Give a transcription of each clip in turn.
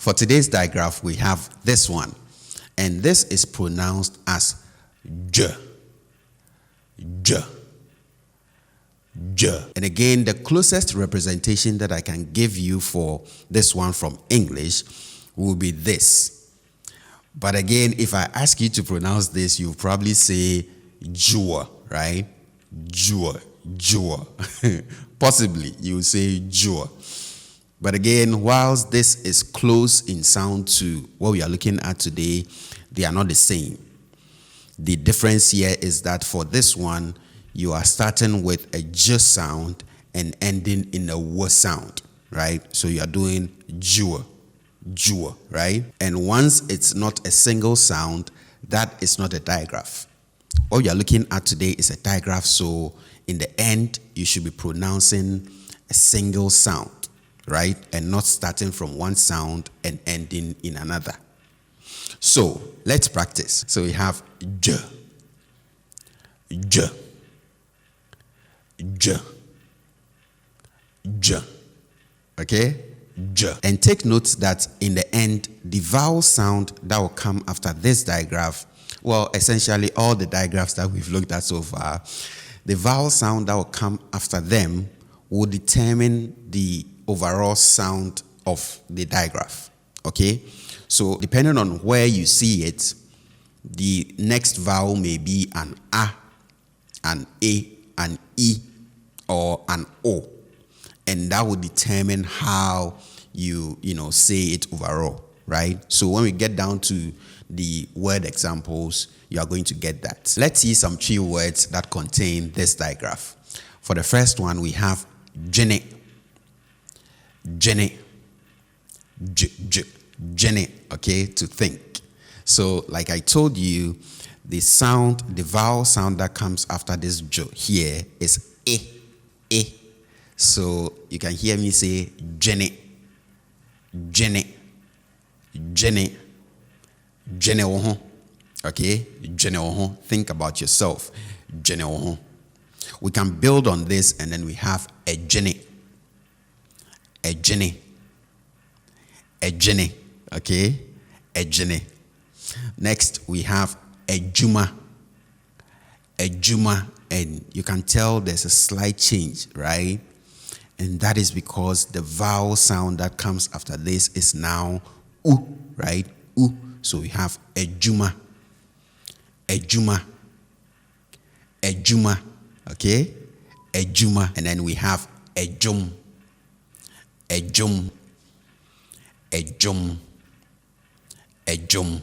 For today's digraph, we have this one. And this is pronounced as J. J. J. And again, the closest representation that I can give you for this one from English will be this. But again, if I ask you to pronounce this, you'll probably say Jua, right? Jua, Jua. Possibly, you will say Jua. But again, whilst this is close in sound to what we are looking at today, they are not the same. The difference here is that for this one, you are starting with a J sound and ending in a W sound, right? So you are doing Jua, Jua, right? And once it's not a single sound, that is not a digraph. What we are looking at today is a digraph, so in the end, you should be pronouncing a single sound, right? And not starting from one sound and ending in another. So let's practice. So we have J, J, J, J. Okay? J. And take note that in the end, the vowel sound that will come after this digraph, well, essentially all the digraphs that we've looked at so far, the vowel sound that will come after them will determine the overall sound of the digraph. Okay? So depending on where you see it, the next vowel may be an A, an A, an E, or an O. And that will determine how you say it overall, right? So when we get down to the word examples, you are going to get that. Let's see some three words that contain this digraph. For the first one, we have Jenny, Jenny, Jenny, okay, to think. So like I told you, the vowel sound that comes after this J here is E. So you can hear me say Jenny, Jenny, Jenny, Jenny oho. Okay, Jenny oho. Think about yourself. Jenny oho. We can build on this and then we have a Jenny, a Jenny, a Jenny. Okay, a Jenny. Next we have a Juma, a Juma, and you can tell there's a slight change, right? And that is because the vowel sound that comes after this is now U, right? U. So we have a Juma, a Juma, a Juma, okay? A Juma. And then we have a Jum, a Jum, a Jum, a Jum.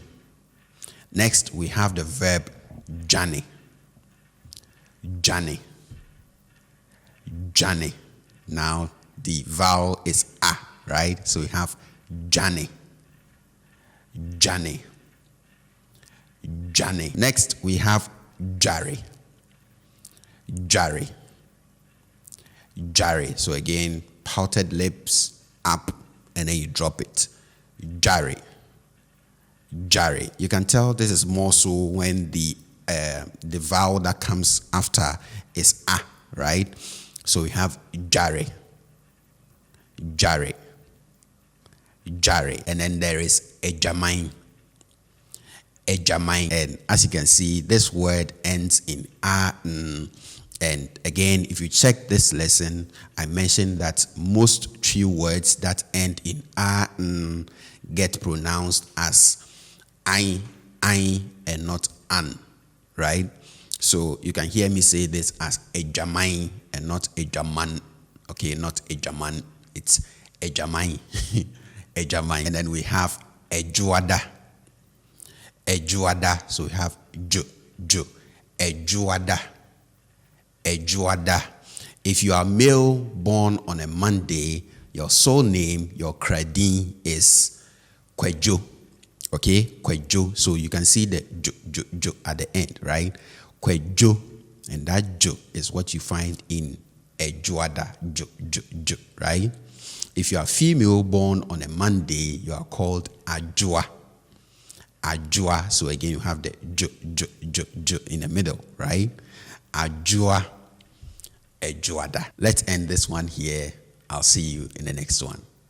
Next, we have the verb Jani, Jani, Jani. Now, the vowel is A, right? So we have Jani, Jani, Jani. Next, we have Jari, Jari, Jari. So again, pouted lips up, and then you drop it. Jari, Jari. You can tell this is more so when the vowel that comes after is A, right? So we have Jari, Jari, Jari. And then there is Ejamain, Ejamain. And as you can see, this word ends in A, N. And again, if you check this lesson, I mentioned that most three words that end in A, N get pronounced as I, and not An, right? So you can hear me say this as Ejamain and not Ejaman. Okay, not Ejaman, it's Ejamain. Ejamain. And then we have Ejuada, Ejuada. So we have Jo, Ejuada, Ejuada. If you are male born on a Monday, your soul name, your credin is Kwejo. Okay, Kwejo. So you can see the jo at the end, right? Kwejo. And that jo is what you find in Ejuada, jo, right? If you are female born on a Monday, you are called Ajua. Ajua. So again, you have the jo in the middle, right? Ajua, Ejuada. Let's end this one here. I'll see you in the next one.